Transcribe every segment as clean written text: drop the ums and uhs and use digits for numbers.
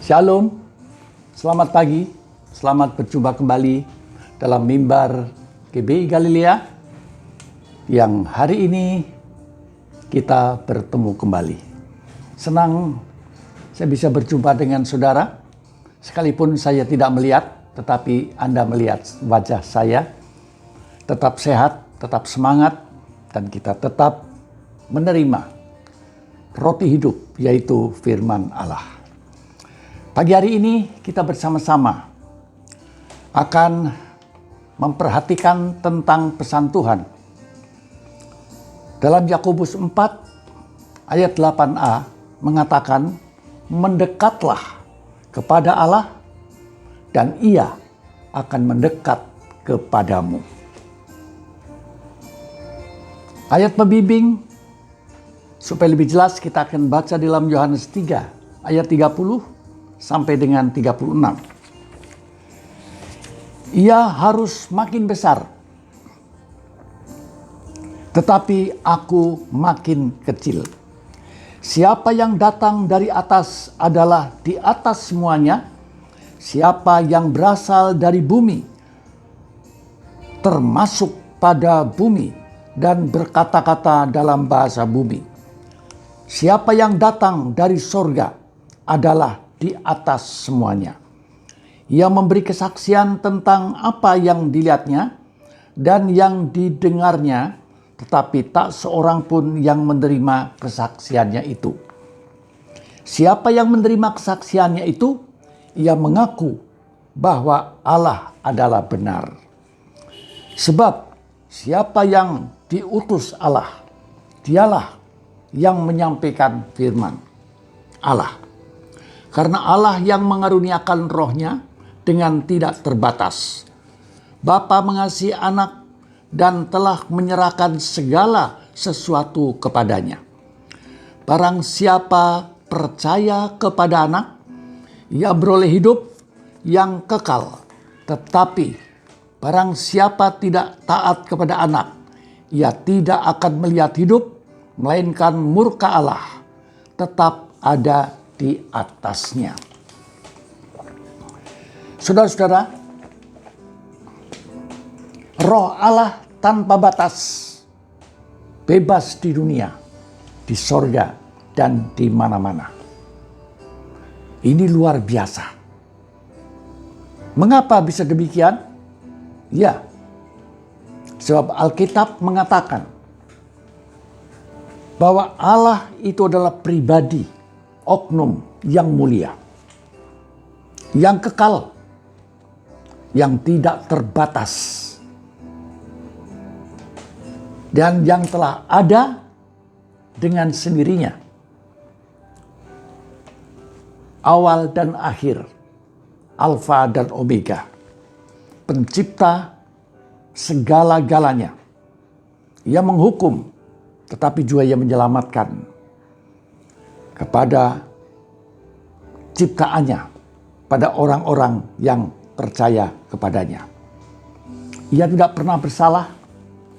Shalom, selamat pagi, selamat berjumpa kembali dalam mimbar GBI Galilea yang hari ini kita bertemu kembali. Senang saya bisa berjumpa dengan saudara, sekalipun saya tidak melihat, tetapi Anda melihat wajah saya. Tetap sehat, tetap semangat, dan kita tetap menerima roti hidup, yaitu firman Allah. Pagi hari ini kita bersama-sama akan memperhatikan tentang pesan Tuhan. Dalam Yakobus 4 ayat 8a mengatakan, mendekatlah kepada Allah dan Ia akan mendekat kepadamu. Ayat pembimbing supaya lebih jelas kita akan baca dalam Yohanes 3 ayat 30 sampai dengan 36. Ia harus makin besar, tetapi aku makin kecil. Siapa yang datang dari atas adalah di atas semuanya. Siapa yang berasal dari bumi, termasuk pada bumi dan berkata-kata dalam bahasa bumi. Siapa yang datang dari sorga adalah di atas semuanya. Ia memberi kesaksian tentang apa yang dilihatnya dan yang didengarnya, tetapi tak seorang pun yang menerima kesaksiannya itu. Siapa yang menerima kesaksiannya itu, ia mengaku bahwa Allah adalah benar. Sebab siapa yang diutus Allah, dialah yang menyampaikan firman Allah. Karena Allah yang mengaruniakan rohnya dengan tidak terbatas. Bapa mengasihi anak dan telah menyerahkan segala sesuatu kepadanya. Barang siapa percaya kepada anak, ia beroleh hidup yang kekal. Tetapi barang siapa tidak taat kepada anak, ia tidak akan melihat hidup, melainkan murka Allah tetap ada di atasnya. Saudara-saudara, roh Allah tanpa batas, bebas di dunia, di sorga, dan di mana-mana. Ini luar biasa. Mengapa bisa demikian? Ya, sebab Alkitab mengatakan bahwa Allah itu adalah pribadi, oknum yang mulia, yang kekal, yang tidak terbatas, dan yang telah ada dengan sendirinya, awal dan akhir, alfa dan omega, pencipta segala-galanya. Ia menghukum, tetapi juga ia menyelamatkan kepada ciptaannya, pada orang-orang yang percaya kepadanya. Ia tidak pernah bersalah,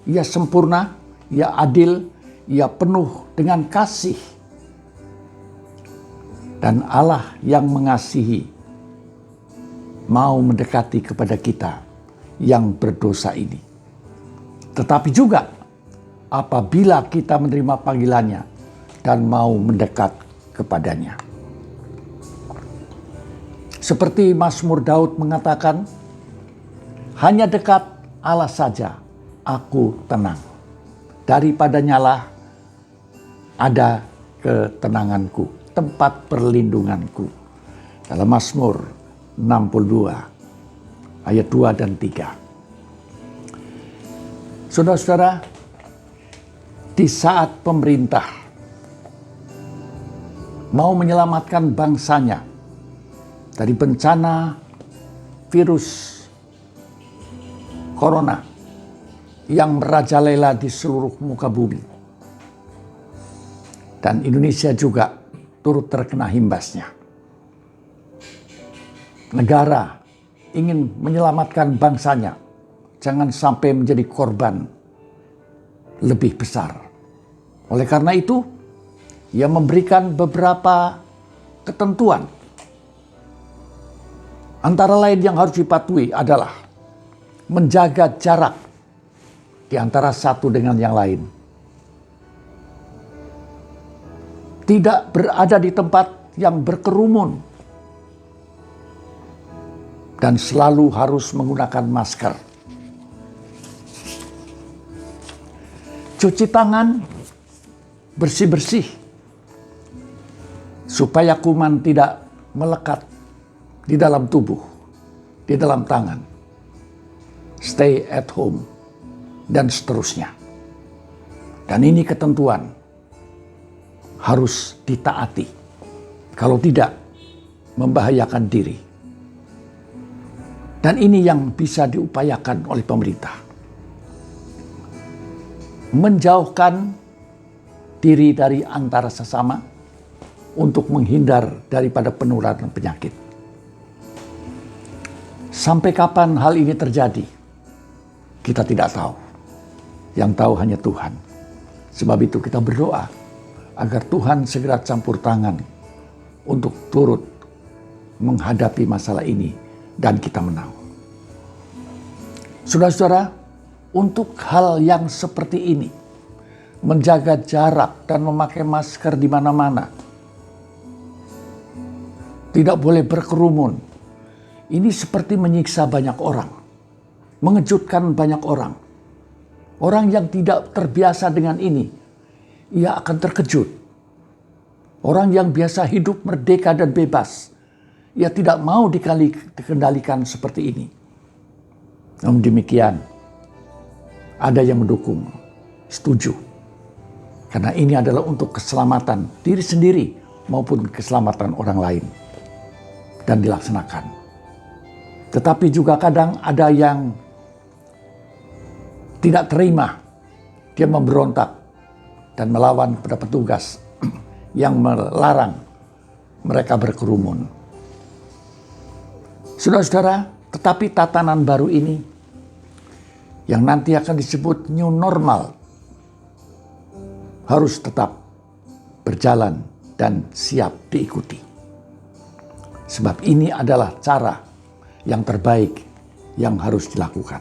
ia sempurna, ia adil, ia penuh dengan kasih. Dan Allah yang mengasihi mau mendekati kepada kita yang berdosa ini. Tetapi juga apabila kita menerima panggilannya dan mau mendekat kepadanya. Seperti Mazmur Daud mengatakan, hanya dekat Allah saja aku tenang. Daripadanya lah ada ketenanganku, tempat perlindunganku. Dalam Mazmur 62 ayat 2 dan 3. Saudara-saudara, di saat pemerintah mau menyelamatkan bangsanya dari bencana virus corona yang merajalela di seluruh muka bumi, dan Indonesia juga turut terkena imbasnya. Negara ingin menyelamatkan bangsanya, jangan sampai menjadi korban lebih besar. Oleh karena itu, ia memberikan beberapa ketentuan Antara lain yang harus dipatuhi adalah menjaga jarak di antara satu dengan yang lain. Tidak berada di tempat yang berkerumun. Dan selalu harus menggunakan masker. Cuci tangan, bersih-bersih, supaya kuman tidak melekat di dalam tubuh, di dalam tangan. Stay at home, dan seterusnya. Dan ini ketentuan harus ditaati. Kalau tidak, membahayakan diri. Dan ini yang bisa diupayakan oleh pemerintah. Menjauhkan diri dari antara sesama untuk menghindar daripada penularan penyakit. Sampai kapan hal ini terjadi? Kita tidak tahu. Yang tahu hanya Tuhan. Sebab itu kita berdoa agar Tuhan segera campur tangan untuk turut menghadapi masalah ini dan kita menang. Saudara-saudara, untuk hal yang seperti ini, menjaga jarak dan memakai masker di mana-mana, tidak boleh berkerumun. Ini seperti menyiksa banyak orang, mengejutkan banyak orang. Orang yang tidak terbiasa dengan ini, ia akan terkejut. Orang yang biasa hidup merdeka dan bebas, ia tidak mau dikendalikan seperti ini. Namun demikian, ada yang mendukung, setuju. Karena ini adalah untuk keselamatan diri sendiri maupun keselamatan orang lain. Dan dilaksanakan. Tetapi juga kadang ada yang tidak terima. Dia memberontak dan melawan kepada petugas yang melarang mereka berkerumun. Saudara-saudara, tetapi tatanan baru ini yang nanti akan disebut new normal harus tetap berjalan dan siap diikuti. Sebab ini adalah cara yang terbaik yang harus dilakukan.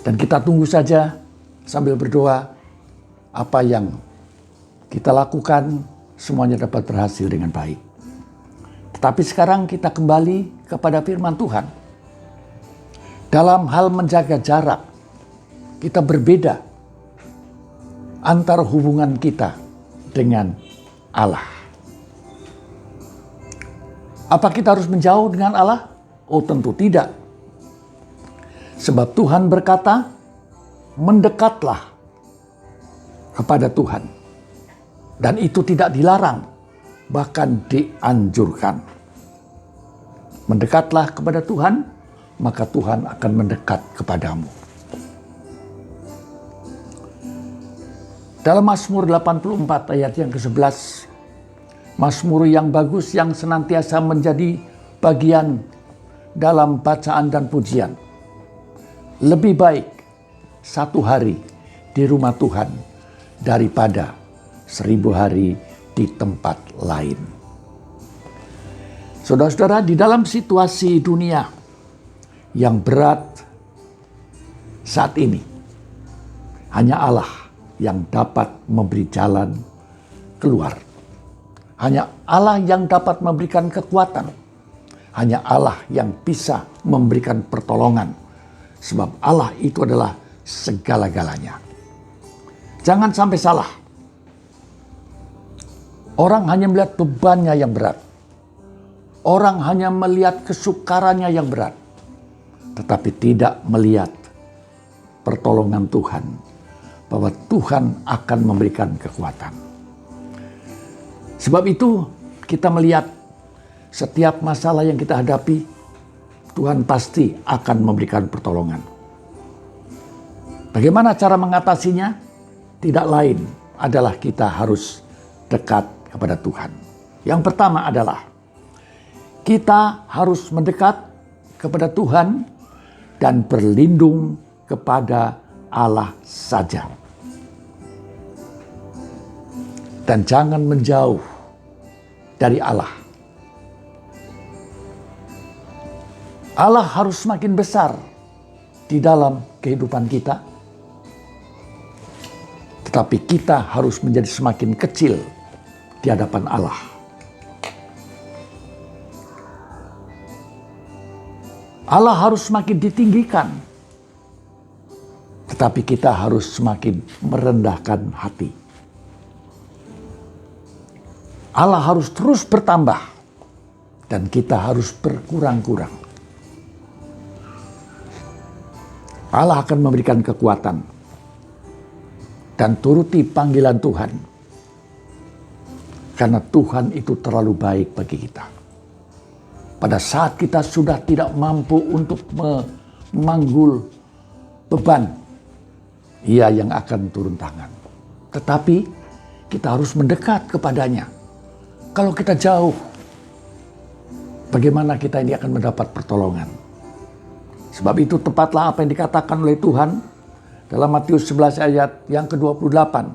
Dan kita tunggu saja sambil berdoa apa yang kita lakukan semuanya dapat berhasil dengan baik. Tetapi sekarang kita kembali kepada firman Tuhan. Dalam hal menjaga jarak, kita berbeda antara hubungan kita dengan Allah. Apa kita harus menjauh dengan Allah? Oh, tentu tidak. Sebab Tuhan berkata, mendekatlah kepada Tuhan. Dan itu tidak dilarang. Bahkan dianjurkan. Mendekatlah kepada Tuhan, maka Tuhan akan mendekat kepadamu. Dalam Mazmur 84 ayat yang ke-11, Mazmur yang bagus yang senantiasa menjadi bagian dalam bacaan dan pujian. Lebih baik satu hari di rumah Tuhan daripada 1000 hari di tempat lain. Saudara-saudara, di dalam situasi dunia yang berat saat ini, hanya Allah yang dapat memberi jalan keluar. Hanya Allah yang dapat memberikan kekuatan. Hanya Allah yang bisa memberikan pertolongan. Sebab Allah itu adalah segala-galanya. Jangan sampai salah. Orang hanya melihat bebannya yang berat. Orang hanya melihat kesukarannya yang berat. Tetapi tidak melihat pertolongan Tuhan. Bahwa Tuhan akan memberikan kekuatan. Sebab itu kita melihat setiap masalah yang kita hadapi, Tuhan pasti akan memberikan pertolongan. Bagaimana cara mengatasinya? Tidak lain adalah kita harus dekat kepada Tuhan. Yang pertama adalah kita harus mendekat kepada Tuhan dan berlindung kepada Allah saja. Dan jangan menjauh dari Allah. Allah harus semakin besar di dalam kehidupan kita, tetapi kita harus menjadi semakin kecil di hadapan Allah. Allah harus semakin ditinggikan, tetapi kita harus semakin merendahkan hati. Allah harus terus bertambah, dan kita harus berkurang-kurang. Allah akan memberikan kekuatan dan turuti panggilan Tuhan, karena Tuhan itu terlalu baik bagi kita. Pada saat kita sudah tidak mampu untuk memanggul beban, Ia yang akan turun tangan. Tetapi kita harus mendekat kepadanya. Kalau kita jauh, bagaimana kita ini akan mendapat pertolongan? Sebab itu tepatlah apa yang dikatakan oleh Tuhan dalam Matius 11 ayat yang ke-28.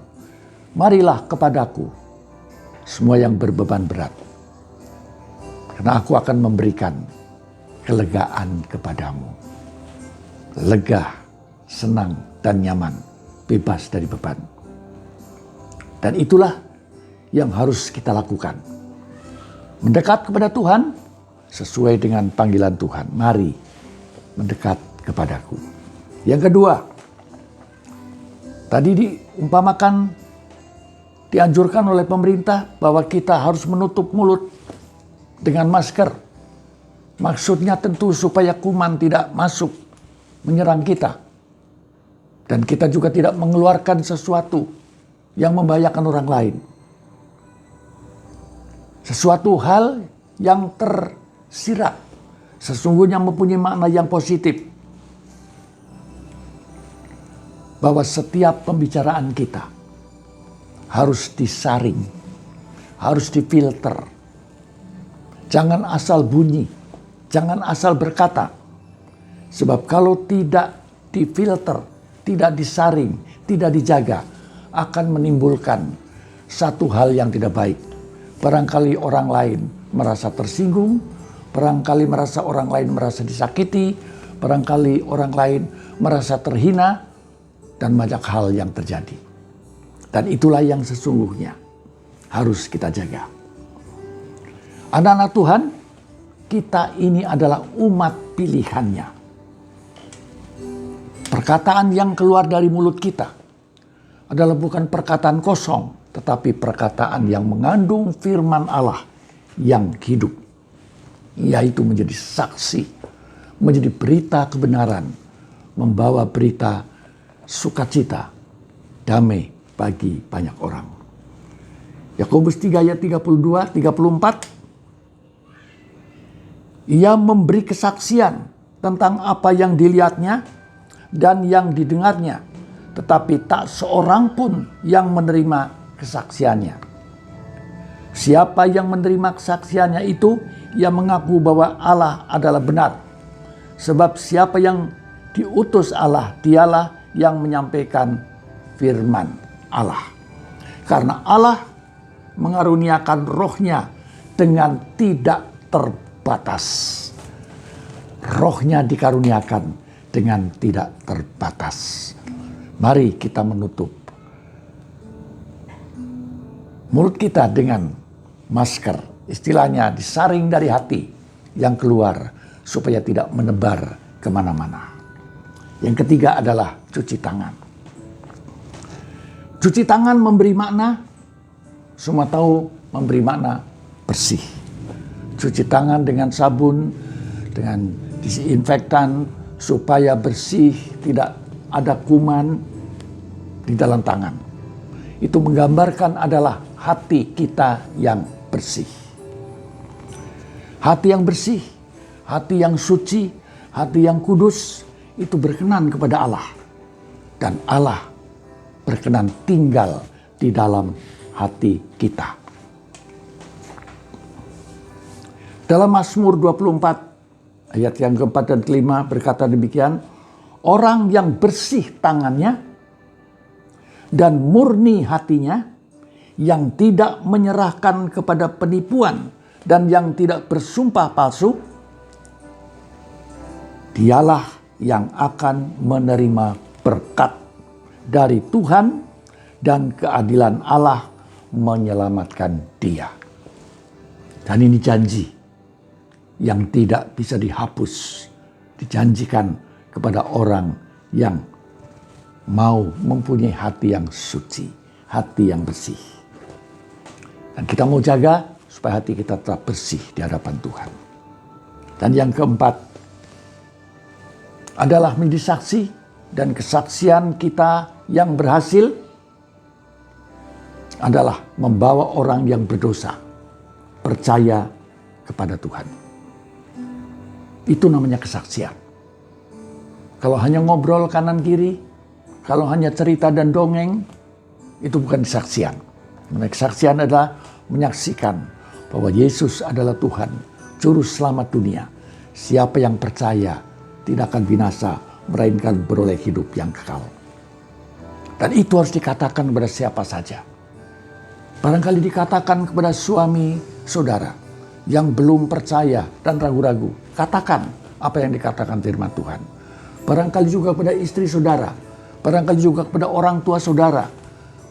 Marilah kepadaku semua yang berbeban berat, karena aku akan memberikan kelegaan kepadamu. Lega, senang, dan nyaman, bebas dari beban. Dan itulah yang harus kita lakukan. Mendekat kepada Tuhan sesuai dengan panggilan Tuhan. Mari mendekat kepadaku. Yang kedua, tadi dianjurkan oleh pemerintah bahwa kita harus menutup mulut dengan masker. Maksudnya tentu supaya kuman tidak masuk menyerang kita. Dan kita juga tidak mengeluarkan sesuatu yang membahayakan orang lain. Sesuatu hal yang tersirat sesungguhnya mempunyai makna yang positif. Bahwa setiap pembicaraan kita harus disaring, harus difilter. Jangan asal bunyi, jangan asal berkata. Sebab kalau tidak difilter, tidak disaring, tidak dijaga, akan menimbulkan satu hal yang tidak baik. Barangkali orang lain merasa tersinggung, barangkali orang lain merasa disakiti, barangkali orang lain merasa terhina, dan banyak hal yang terjadi. Dan itulah yang sesungguhnya harus kita jaga. Anak-anak Tuhan, kita ini adalah umat pilihannya. Perkataan yang keluar dari mulut kita adalah bukan perkataan kosong, tetapi perkataan yang mengandung firman Allah yang hidup. Yaitu menjadi saksi, menjadi berita kebenaran, membawa berita sukacita, damai bagi banyak orang. Yakobus 3 ayat 32, 34. Ia memberi kesaksian tentang apa yang dilihatnya dan yang didengarnya, tetapi tak seorang pun yang menerima kesaksiannya. Siapa yang menerima kesaksiannya itu, ia mengaku bahwa Allah adalah benar. Sebab siapa yang diutus Allah, dialah yang menyampaikan firman Allah. Karena Allah mengaruniakan rohnya dengan tidak terbatas. Rohnya dikaruniakan dengan tidak terbatas. Mari kita menutup mulut kita dengan masker. Istilahnya disaring dari hati yang keluar supaya tidak menebar kemana-mana. Yang ketiga adalah cuci tangan. Cuci tangan memberi makna, semua tahu memberi makna bersih. Cuci tangan dengan sabun, dengan disinfektan supaya bersih, tidak ada kuman di dalam tangan. Itu menggambarkan adalah hati kita yang bersih. Hati yang bersih, hati yang suci, hati yang kudus, itu berkenan kepada Allah. Dan Allah berkenan tinggal di dalam hati kita. Dalam Mazmur 24 ayat yang keempat dan kelima berkata demikian, orang yang bersih tangannya dan murni hatinya, yang tidak menyerahkan kepada penipuan dan yang tidak bersumpah palsu, Dialah yang akan menerima berkat dari Tuhan dan keadilan Allah menyelamatkan dia. Dan ini janji yang tidak bisa dihapus, dijanjikan kepada orang yang mau mempunyai hati yang suci, hati yang bersih. Dan kita mau jaga supaya hati kita tetap bersih di hadapan Tuhan. Dan yang keempat adalah menjadi saksi, dan kesaksian kita yang berhasil adalah membawa orang yang berdosa percaya kepada Tuhan. Itu namanya kesaksian. Kalau hanya ngobrol kanan kiri, kalau hanya cerita dan dongeng, itu bukan kesaksian. Kesaksian adalah menyaksikan bahwa Yesus adalah Tuhan, Juru Selamat dunia. Siapa yang percaya tidak akan binasa, melainkan beroleh hidup yang kekal. Dan itu harus dikatakan kepada siapa saja. Barangkali dikatakan kepada suami saudara yang belum percaya dan ragu-ragu. Katakan apa yang dikatakan firman Tuhan. Barangkali juga kepada istri saudara. Barangkali juga kepada orang tua saudara.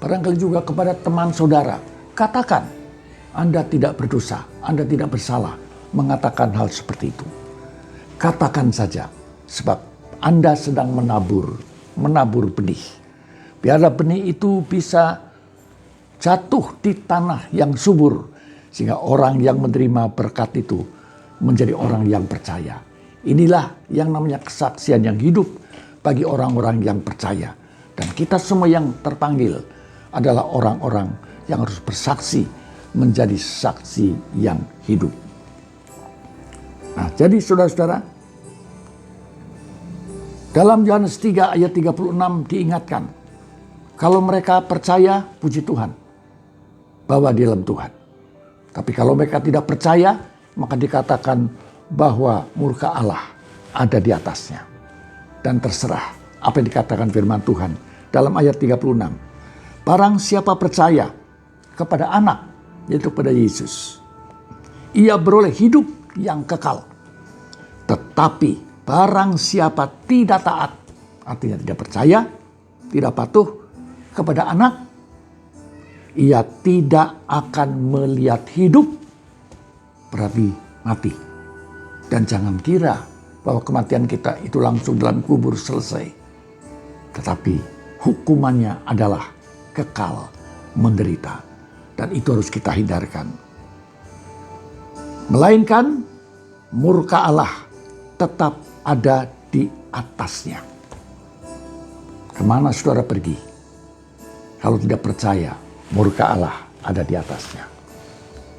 Barangkali juga kepada teman saudara. Katakan, Anda tidak berdosa, Anda tidak bersalah mengatakan hal seperti itu. Katakan saja, sebab Anda sedang menabur benih. Biarlah benih itu bisa jatuh di tanah yang subur, sehingga orang yang menerima berkat itu menjadi orang yang percaya. Inilah yang namanya kesaksian yang hidup bagi orang-orang yang percaya. Dan kita semua yang terpanggil adalah orang-orang yang harus bersaksi, menjadi saksi yang hidup. Nah, jadi saudara-saudara, dalam Yohanes 3 ayat 36 diingatkan, kalau mereka percaya, puji Tuhan, bahwa di dalam Tuhan. Tapi kalau mereka tidak percaya, maka dikatakan bahwa murka Allah ada di atasnya. Dan terserah apa yang dikatakan firman Tuhan dalam ayat 36. Barang siapa percaya kepada anak, yaitu kepada Yesus, ia beroleh hidup yang kekal. Tetapi barang siapa tidak taat, artinya tidak percaya, tidak patuh kepada anak, ia tidak akan melihat hidup, berarti mati. Dan jangan kira bahwa kematian kita itu langsung dalam kubur selesai. Tetapi hukumannya adalah kekal menderita. Dan itu harus kita hindarkan. Melainkan murka Allah tetap ada di atasnya. Kemana saudara pergi? Kalau tidak percaya, murka Allah ada di atasnya.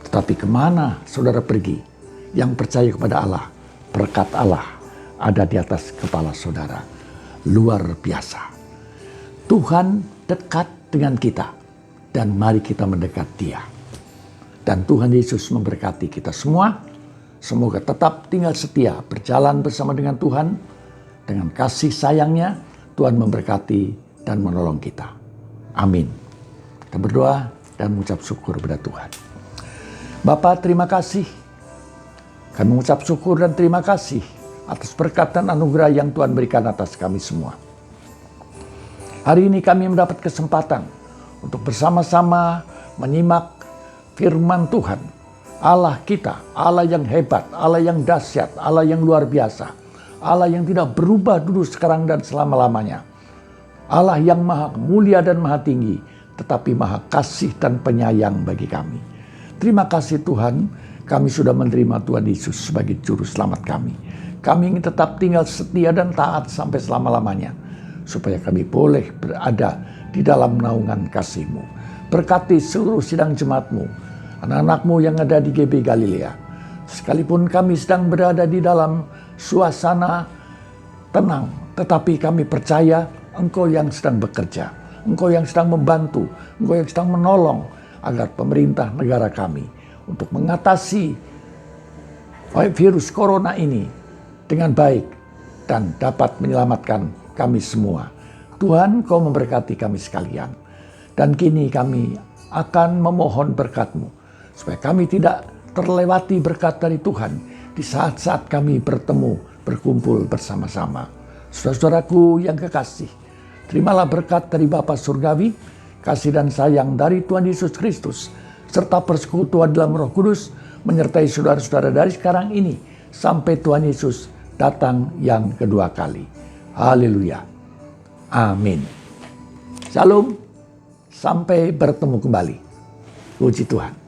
Tetapi kemana saudara pergi yang percaya kepada Allah, berkat Allah ada di atas kepala saudara. Luar biasa. Tuhan dekat dengan kita dan mari kita mendekat Dia. Dan Tuhan Yesus memberkati kita semua. Semoga tetap tinggal setia, berjalan bersama dengan Tuhan. Dengan kasih sayangnya, Tuhan memberkati dan menolong kita. Amin. Kita berdoa dan mengucap syukur kepada Tuhan. Bapa, terima kasih. Kami mengucap syukur dan terima kasih atas berkat dan anugerah yang Tuhan berikan atas kami semua. Hari ini kami mendapat kesempatan untuk bersama-sama menyimak firman Tuhan. Allah kita, Allah yang hebat, Allah yang dahsyat, Allah yang luar biasa. Allah yang tidak berubah dulu, sekarang, dan selama-lamanya. Allah yang maha mulia dan maha tinggi, tetapi maha kasih dan penyayang bagi kami. Terima kasih Tuhan, kami sudah menerima Tuhan Yesus sebagai juru selamat kami. Kami ingin tetap tinggal setia dan taat sampai selama-lamanya, supaya kami boleh berada di dalam naungan kasih-Mu. Berkati seluruh sidang jemaat-Mu, anak-anak-Mu yang ada di GB Galilea. Sekalipun kami sedang berada di dalam suasana tenang, tetapi kami percaya Engkau yang sedang bekerja, Engkau yang sedang membantu, Engkau yang sedang menolong agar pemerintah negara kami untuk mengatasi virus corona ini dengan baik dan dapat menyelamatkan kami semua. Tuhan, Kau memberkati kami sekalian. Dan kini kami akan memohon berkat-Mu, supaya kami tidak terlewati berkat dari Tuhan di saat-saat kami bertemu berkumpul bersama-sama. Saudara-saudaraku yang kekasih, terimalah berkat dari Bapa Surgawi, kasih dan sayang dari Tuhan Yesus Kristus, serta persekutuan dalam Roh Kudus menyertai saudara-saudara dari sekarang ini sampai Tuhan Yesus datang yang kedua kali. Haleluya. Amin. Shalom. Sampai bertemu kembali. Puji Tuhan.